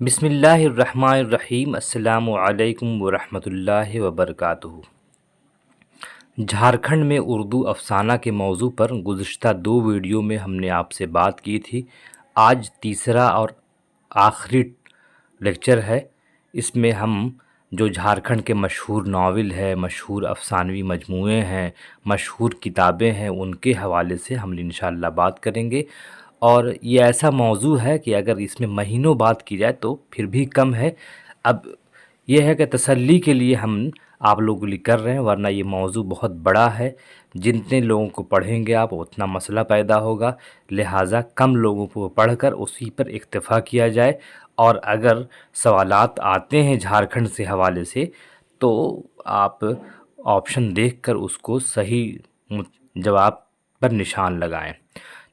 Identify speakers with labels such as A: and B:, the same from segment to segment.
A: بسم اللہ الرحمن الرحیم۔ السلام علیکم ورحمۃ اللہ وبرکاتہ۔ جھارکھنڈ میں اردو افسانہ کے موضوع پر گزشتہ 2 ویڈیو میں ہم نے آپ سے بات کی تھی۔ آج تیسرا اور آخری لیکچر ہے۔ اس میں ہم جو جھارکھنڈ کے مشہور ناول ہے، مشہور افسانوی مجموعے ہیں، مشہور کتابیں ہیں، ان کے حوالے سے ہم انشاءاللہ بات کریں گے۔ اور یہ ایسا موضوع ہے کہ اگر اس میں مہینوں بات کی جائے تو پھر بھی کم ہے۔ اب یہ ہے کہ تسلی کے لیے ہم آپ لوگوں کے لیے کر رہے ہیں، ورنہ یہ موضوع بہت بڑا ہے۔ جتنے لوگوں کو پڑھیں گے آپ اتنا مسئلہ پیدا ہوگا، لہٰذا کم لوگوں کو پڑھ کر اسی پر اکتفا کیا جائے۔ اور اگر سوالات آتے ہیں جھارکھنڈ سے حوالے سے تو آپ آپشن دیکھ کر اس کو صحیح جواب پر نشان لگائیں۔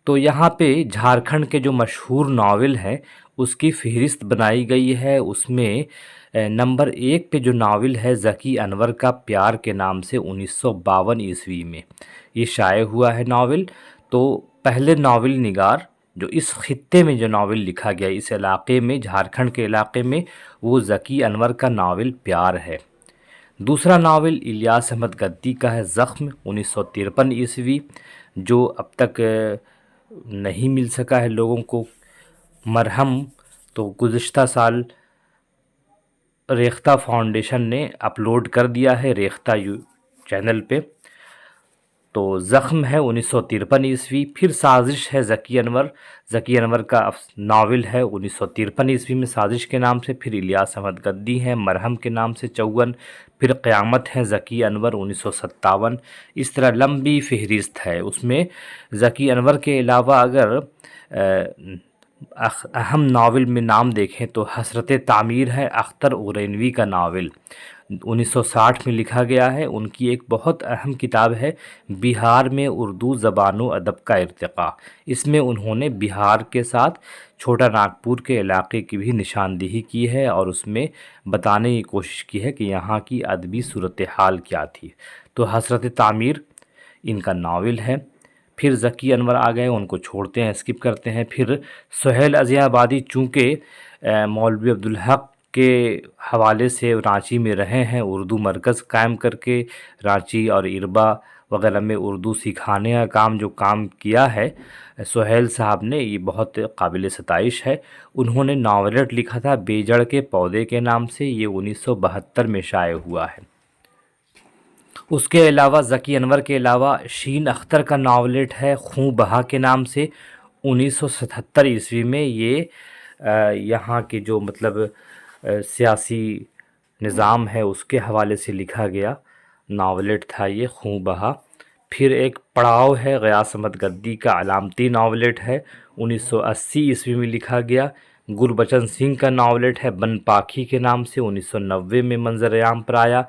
A: تو یہاں پہ جھارکھنڈ کے جو مشہور ناول ہیں اس کی فہرست بنائی گئی ہے۔ اس میں نمبر 1 پہ جو ناول ہے ذکی انور کا پیار کے نام سے 1952 عیسوی میں یہ شائع ہوا ہے ناول۔ تو پہلے ناول نگار جو اس خطے میں جو ناول لکھا گیا اس علاقے میں، جھارکھنڈ کے علاقے میں، وہ ذکی انور کا ناول پیار ہے۔ دوسرا ناول الیاس احمد گدی کا ہے زخم 1953 عیسوی، جو اب تک نہیں مل سکا ہے لوگوں کو۔ مرہم تو گزشتہ سال ریختہ فاؤنڈیشن نے اپلوڈ کر دیا ہے ریختہ چینل پہ۔ تو زخم ہے 1953 عیسوی۔ پھر سازش ہے ذکی انور کا ناول ہے 1953 عیسوی میں سازش کے نام سے۔ پھر الیاس احمد گدی ہیں مرہم کے نام سے 54۔ پھر قیامت ہے ذکی انور 1957۔ اس طرح لمبی فہرست ہے۔ اس میں ذکی انور کے علاوہ اگر اہم ناول میں نام دیکھیں تو حسرت تعمیر ہے اختر اورینوی کا ناول، 1960 میں لکھا گیا ہے۔ ان کی ایک بہت اہم کتاب ہے بہار میں اردو زبان و ادب کا ارتقاء۔ اس میں انہوں نے بہار کے ساتھ چھوٹا ناگپور کے علاقے کی بھی نشاندہی کی ہے اور اس میں بتانے کی کوشش کی ہے کہ یہاں کی ادبی صورتحال کیا تھی۔ تو حسرت تعمیر ان کا ناول ہے۔ پھر ذکی انور آ گئے، ان کو چھوڑتے ہیں، اسکپ کرتے ہیں۔ پھر سہیل عزیہ آبادی چونکہ مولوی عبدالحق کے حوالے سے رانچی میں رہے ہیں، اردو مرکز قائم کر کے رانچی اور اربا وغیرہ میں اردو سکھانے کا کام کیا ہے سہیل صاحب نے، یہ بہت قابل ستائش ہے۔ انہوں نے ناولٹ لکھا تھا بے جڑ کے پودے کے نام سے، یہ 1972 میں شائع ہوا ہے۔ اس کے علاوہ ذکی انور کے علاوہ شین اختر کا ناولٹ ہے خوں بہا کے نام سے، 1977 عیسوی میں۔ یہ یہاں کے جو سیاسی نظام ہے اس کے حوالے سے لکھا گیا ناولٹ تھا یہ خوں بہا۔ پھر ایک پڑاؤ ہے غیاث احمد گدی کا علامتی ناولٹ ہے، 1980 عیسوی میں لکھا گیا۔ گربچن سنگھ کا ناولٹ ہے بن پاکھی کے نام سے، 1990 میں منظر عام پر آیا۔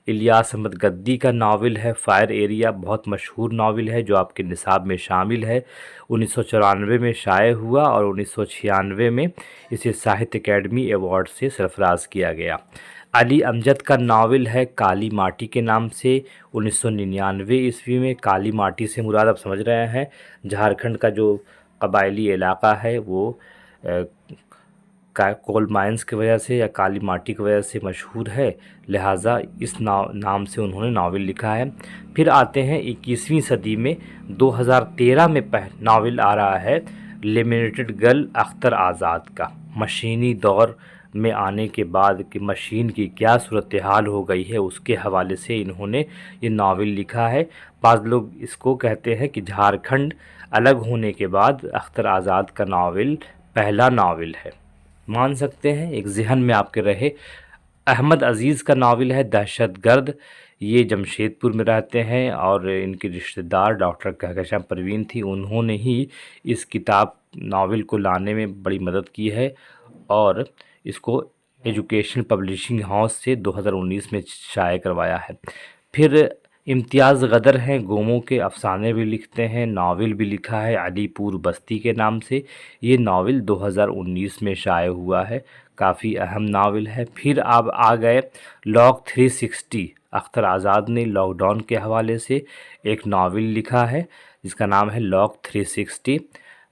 A: الیاس احمد گدی کا ناول ہے فائر ایریا، بہت مشہور ناول ہے جو آپ کے نصاب میں شامل ہے، 1994 میں شائع ہوا اور 1996 میں اسے ساہتیہ اکیڈمی ایوارڈ سے سرفراز کیا گیا۔ علی امجد کا ناول ہے کالی ماٹی کے نام سے، 1999 عیسوی میں۔ کالی ماٹی سے مراد آپ سمجھ رہے ہیں جھارکھنڈ کا جو قبائلی علاقہ ہے وہ کول مائنز کی وجہ سے یا کالی ماٹی کی وجہ سے مشہور ہے، لہٰذا اس نام سے انہوں نے ناول لکھا ہے۔ پھر آتے ہیں 21ویں صدی میں، 2013 میں ناول آ رہا ہے لیمینیٹڈ گرل اختر آزاد کا، مشینی دور میں آنے کے بعد کہ مشین کی کیا صورتحال ہو گئی ہے اس کے حوالے سے انہوں نے یہ ناول لکھا ہے۔ بعض لوگ اس کو کہتے ہیں کہ جھارکھنڈ الگ ہونے کے بعد اختر آزاد کا ناول پہلا ناول ہے، مان سکتے ہیں، ایک ذہن میں آپ کے رہے۔ احمد عزیز کا ناول ہے دہشت گرد، یہ جمشید پور میں رہتے ہیں اور ان کی رشتہ دار ڈاکٹر کہکشاں پروین تھی، انہوں نے ہی اس ناول کو لانے میں بڑی مدد کی ہے اور اس کو ایجوکیشن پبلشنگ ہاؤس سے 2019 میں شائع کروایا ہے۔ پھر امتیاز غدر ہیں، گوموں کے افسانے بھی لکھتے ہیں، ناول بھی لکھا ہے علی پور بستی کے نام سے، یہ ناول 2019 میں شائع ہوا ہے، کافی اہم ناول ہے۔ پھر آپ آ گئے لاک 360، اختر آزاد نے لاک ڈاؤن کے حوالے سے ایک ناول لکھا ہے جس کا نام ہے لاک 360۔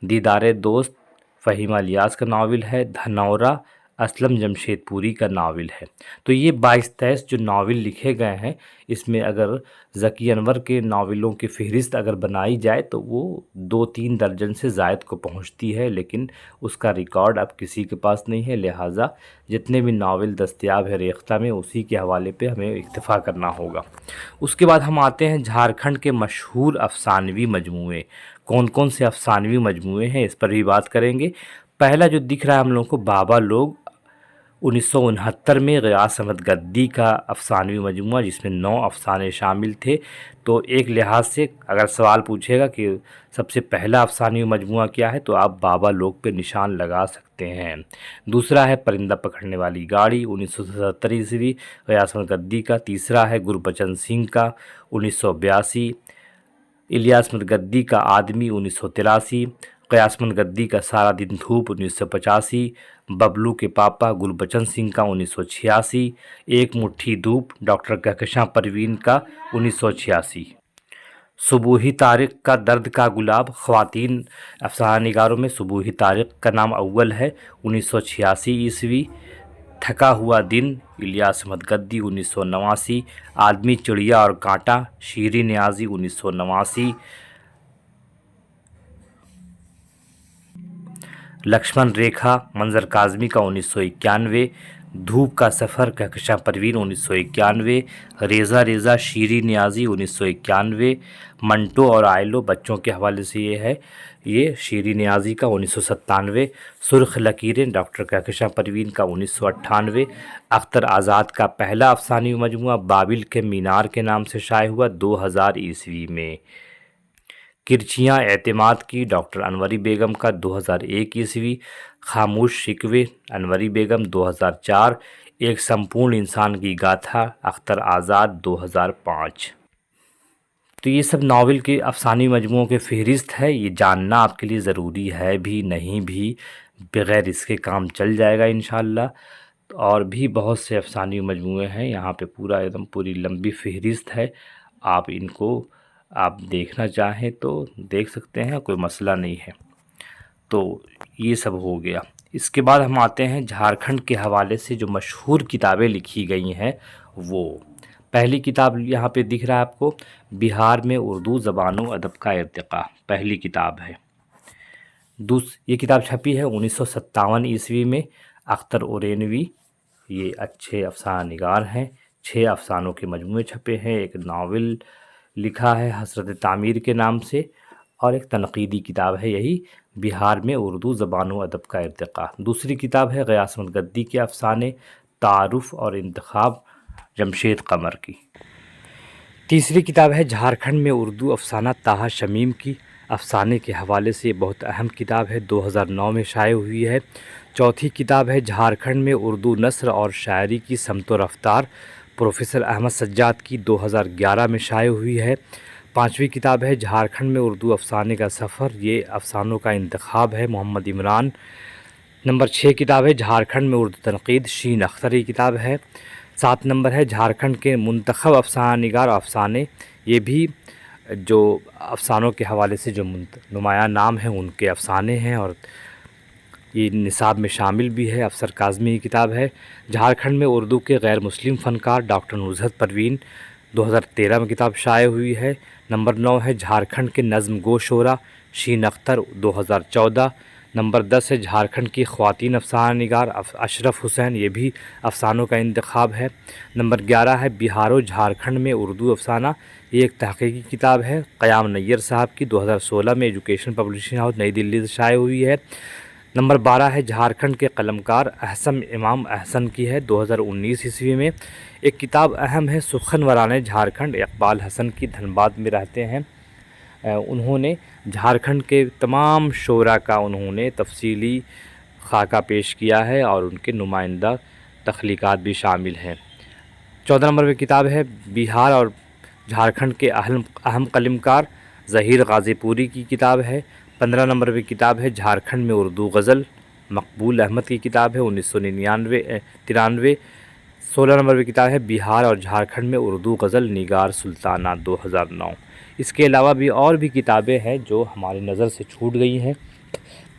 A: دیدار دوست فہیم الیاس کا ناول ہے دھنورا اسلم جمشید پوری کا ناول ہے۔ تو یہ 22-23 جو ناول لکھے گئے ہیں، اس میں اگر ذکی انور کے ناولوں کی فہرست اگر بنائی جائے تو وہ 2-3 درجن سے زائد کو پہنچتی ہے، لیکن اس کا ریکارڈ اب کسی کے پاس نہیں ہے، لہٰذا جتنے بھی ناول دستیاب ہے ریختہ میں اسی کے حوالے پہ ہمیں اکتفا کرنا ہوگا۔ اس کے بعد ہم آتے ہیں جھارکھنڈ کے مشہور افسانوی مجموعے۔ کون کون سے افسانوی مجموعے ہیں اس پر بھی بات کریں گے۔ پہلا جو دکھ رہا ہے ہم لوگوں کو بابا لوگ 1969 میں غیاث احمد گدی کا افسانوی مجموعہ، جس میں 9 افسانے شامل تھے۔ تو ایک لحاظ سے اگر سوال پوچھے گا کہ سب سے پہلا افسانوی مجموعہ کیا ہے تو آپ بابا لوگ پہ نشان لگا سکتے ہیں۔ دوسرا ہے پرندہ پکڑنے والی گاڑی 1977 عیسوی غیاث احمد گدی کا۔ تیسرا ہے گربچن سنگھ کا 1982، الیاس احمد گدی کا آدمی 1983، غیاث احمد گدی کا سارا دن دھوپ 1985، ببلو کے پاپا گربچن سنگھ کا 1986، ایک مٹھی دھوپ ڈاکٹر کہکشاں پروین کا 1986۔ صبوحی طارق کا درد کا گلاب خواتین افسانہ نگاروں میں صبوحی طارق کا نام اول ہے 1986 عیسوی۔ تھکا ہوا دن الیاس احمد گدی 1989، آدمی چڑیا اور کانٹا شیریں نیازی 1989، لکشمن ریکھا منظر کاظمی کا 1991، دھوپ کا سفر کہکشاں پروین 1991، ریزہ ریزہ شیریں نیازی 1991، منٹو اور آئلو بچوں کے حوالے سے یہ شیریں نیازی کا 1997، سرخ لکیریں ڈاکٹر کہکشاں پروین کا 1998، اختر آزاد کا پہلا افسانوی مجموعہ بابل کے مینار کے نام سے شائع ہوا 2000 عیسوی میں، کرچیاں اعتماد کی ڈاکٹر انوری بیگم کا 2001 عیسوی، خاموش شکوے انوری بیگم 2004، ایک سمپورن انسان کی گاتھا اختر آزاد 2005۔ تو یہ سب ناول کے افسانوی مجموعوں کے فہرست ہے، یہ جاننا آپ کے لیے ضروری ہے بھی نہیں بھی، بغیر اس کے کام چل جائے گا انشاءاللہ۔ اور بھی بہت سے افسانوی مجموعے ہیں، یہاں پہ پورا ایک دم پوری لمبی فہرست ہے، آپ ان کو آپ دیکھنا چاہیں تو دیکھ سکتے ہیں، کوئی مسئلہ نہیں ہے۔ تو یہ سب ہو گیا۔ اس کے بعد ہم آتے ہیں جھارکھنڈ کے حوالے سے جو مشہور کتابیں لکھی گئی ہیں وہ۔ پہلی کتاب یہاں پہ دکھ رہا ہے آپ کو، بہار میں اردو زبان و ادب کا ارتقاء، پہلی کتاب ہے۔ یہ کتاب چھپی ہے 1957 عیسوی میں، اختر اورینوی یہ اچھے افسانہ نگار ہیں، 6 افسانوں کے مجموعے چھپے ہیں، ایک ناول لکھا ہے حسرت تعمیر کے نام سے، اور ایک تنقیدی کتاب ہے یہی بہار میں اردو زبان و ادب کا ارتقاء۔ دوسری کتاب ہے غیاث احمد گدی کے افسانے، تعارف اور انتخاب جمشید قمر کی۔ تیسری کتاب ہے جھارکھنڈ میں اردو افسانہ طٰہٰ شمیم کی، افسانے کے حوالے سے بہت اہم کتاب ہے، 2009 میں شائع ہوئی ہے۔ چوتھی کتاب ہے جھارکھنڈ میں اردو نثر اور شاعری کی سمت و رفتار، پروفیسر احمد سجاد کی، 2011 میں شائع ہوئی ہے۔ پانچویں کتاب ہے جھارکھنڈ میں اردو افسانے کا سفر، یہ افسانوں کا انتخاب ہے، محمد عمران۔ نمبر 6 کتاب ہے جھارکھنڈ میں اردو تنقید، شین اختر کی کتاب ہے۔ 7 نمبر ہے جھارکھنڈ کے منتخب افسانہ نگار افسانے، یہ بھی جو افسانوں کے حوالے سے جو نمایاں نام ہیں ان کے افسانے ہیں، اور یہ نصاب میں شامل بھی ہے، افسر کاظمی کی کتاب ہے۔ جھارکھنڈ میں اردو کے غیر مسلم فنکار ڈاکٹر نصرت پروین، 2013 میں کتاب شائع ہوئی ہے۔ نمبر 9 ہے جھارکھنڈ کے نظم گو شعرا، شین اختر، 2014۔ نمبر 10 ہے جھارکھنڈ کی خواتین افسانہ نگار اشرف حسین، یہ بھی افسانوں کا انتخاب ہے۔ نمبر 11 ہے بہار و جھارکھنڈ میں اردو افسانہ، یہ ایک تحقیقی کتاب ہے، قیام نیر صاحب کی، 2016 میں ایجوکیشن پبلشنگ ہاؤس نئی دلی سے شائع ہوئی ہے۔ نمبر 12 ہے جھارکھنڈ کے قلمکار احسن امام احسن کی ہے، 2019 عیسوی میں۔ ایک کتاب اہم ہے سخن ورانِ جھارکھنڈ، اقبال حسن کی، دھنباد میں رہتے ہیں، انہوں نے جھارکھنڈ کے تمام شعراء کا انہوں نے تفصیلی خاکہ پیش کیا ہے، اور ان کے نمائندہ تخلیقات بھی شامل ہیں۔ 14 نمبر پہ کتاب ہے بہار اور جھارکھنڈ کے اہم قلمکار ظہیر غازی پوری کی کتاب ہے۔ 15 نمبر پہ کتاب ہے جھارکھنڈ میں اردو غزل، مقبول احمد کی کتاب ہے، 1993۔ 16 نمبر پہ کتاب ہے بہار اور جھارکھنڈ میں اردو غزل، نگار سلطانہ، 2009۔ اس کے علاوہ بھی اور بھی کتابیں ہیں جو ہماری نظر سے چھوٹ گئی ہیں،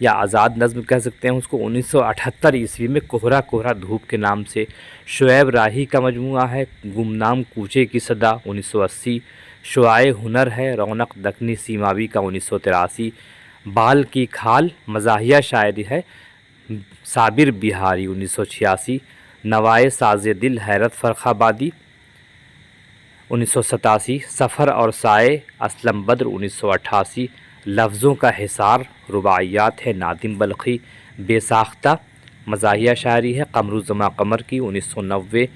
A: یا آزاد نظم کہہ سکتے ہیں اس کو، 1978 عیسوی میں کوہرا کوہرا دھوپ کے نام سے۔ شعیب راہی کا مجموعہ ہے گمنام کوچے کی صدا 1980۔ شعاع ہنر ہے رونق دکنی سیماوی کا 1983۔ بال کی کھال مزاحیہ شاعری ہے صابر بہاری 1986۔ نوائے ساز دل حیرت فرخ آبادی 1987۔ سفر اور سائے اسلم بدر 1988۔ لفظوں کا حصار رباعیات ہے نادم بلخی۔ بے ساختہ مزاحیہ شاعری ہے قمرالزماں قمر کی 1990۔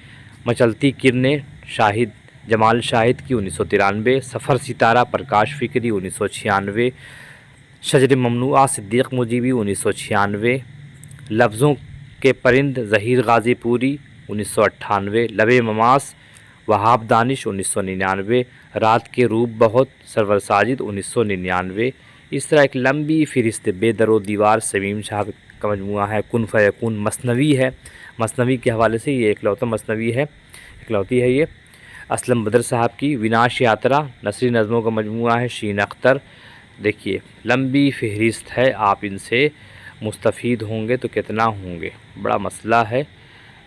A: مچلتی کرنیں شاہد جمال شاہد کی 1993۔ سفر ستارہ پرکاش فکری 1996۔ شجر ممنوعہ صدیق مجیبی 1996۔ لفظوں کے پرند ظہیر غازی پوری 1998۔ لب مماس وہاب دانش 1999۔ رات کے روب بہت سرور ساجد 1999۔ اس طرح ایک لمبی فہرست بے در و دیوار سمیم شاہ کا مجموعہ ہے کن فیکون مثنوی ہے، مثنوی کے حوالے سے یہ اکلوتا مثنوی ہے، اکلوتی ہے یہ اسلم بدر صاحب کی۔ وناش یاترا نثری نظموں کا مجموعہ ہے شین اختر۔ دیکھیے لمبی فہرست ہے، آپ ان سے مستفید ہوں گے تو کتنا ہوں گے، بڑا مسئلہ ہے،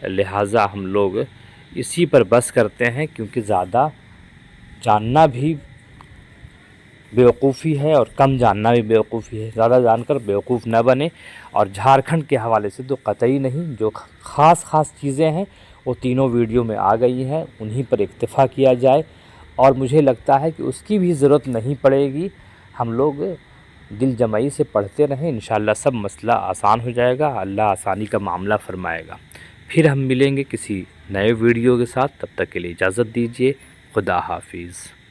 A: لہٰذا ہم لوگ اسی پر بس کرتے ہیں کیونکہ زیادہ جاننا بھی بیوقوفی ہے اور کم جاننا بھی بیوقوفی ہے، زیادہ جان کر بیوقوف نہ بنے۔ اور جھارکھنڈ کے حوالے سے تو قطعی نہیں، جو خاص چیزیں ہیں وہ تینوں ویڈیو میں آ گئی ہیں، انہی پر اکتفا کیا جائے، اور مجھے لگتا ہے کہ اس کی بھی ضرورت نہیں پڑے گی، ہم لوگ دل جمعی سے پڑھتے رہیں، انشاءاللہ سب مسئلہ آسان ہو جائے گا، اللہ آسانی کا معاملہ فرمائے گا۔ پھر ہم ملیں گے کسی نئے ویڈیو کے ساتھ، تب تک کے لیے اجازت دیجیے، خدا حافظ۔